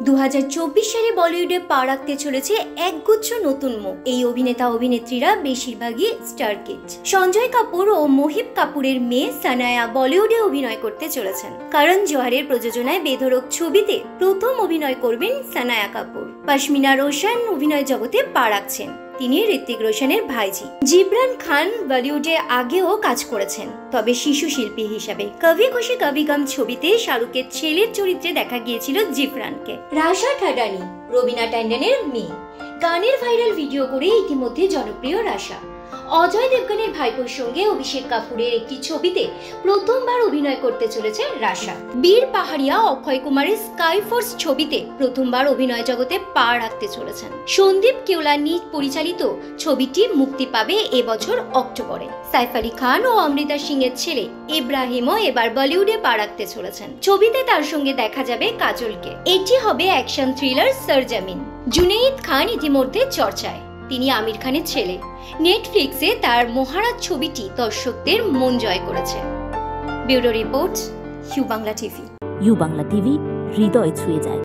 2024 সালে বলিউডে পা রাখতে চলেছে একগুচ্ছ নতুন মুখ। এই অভিনেতা অভিনেত্রীরা বেশিরভাগই স্টার কিড। সঞ্জয় কাপুর ও মোহিব কাপুরের মেয়ে সানায়া বলিউডে অভিনয় করতে চলেছেন। করণ জোহরের প্রযোজনায় বেধড়ক ছবিতে প্রথম অভিনয় করবেন সানায়া কাপুর। পশমিনা রোশন অভিনয় জগতে পা রাখছেন। তিনি ঋত্বিক রোশনের ভাইজি। জিবরান খান বলিউডে আগেও কাজ করেছেন, তবে শিশু শিল্পী হিসাবে। কভি খুশি কভি গম ছবিতে শাহরুখের ছেলের চরিত্রে দেখা গিয়েছিল জিবরানকে। রাশা ঠাডানি রবিনা ট্যান্ডনের মেয়ে। গানের ভাইরাল ভিডিও করে ইতিমধ্যে জনপ্রিয় রাশা। অজয় দেবগনের ভাইপোর সঙ্গে অভিষেক কাপুরের একটি ছবিতে প্রথমবার অভিনয় করতে চলেছে রাশা। বীর পাহাড়িয়া অক্ষয় কুমারের স্কাই ফোর্স ছবিতে প্রথমবার অভিনয় জগতে পা রাখতে চলেছেন। সন্দীপ কেওলানি পরিচালিত ছবিটি মুক্তি পাবে এবছর অক্টোবরে। সাইফ আলী খান ও অমৃতা সিং এর ছেলে ইব্রাহিমও এবার বলিউডে পা রাখতে চলেছেন। ছবিতে তার সঙ্গে দেখা যাবে কাজলকে। এটি হবে অ্যাকশন থ্রিলার সরজমিন। জুনেইদ খান ইতিমধ্যে চর্চায়। তিনি আমির খানের ছেলে। নেটফ্লিক্সে তার মহারাজ ছবিটি দর্শকদের মন জয় করেছে। Bureau report, U Bangla TV. U Bangla TV, হৃদয় ছুঁয়ে যায়।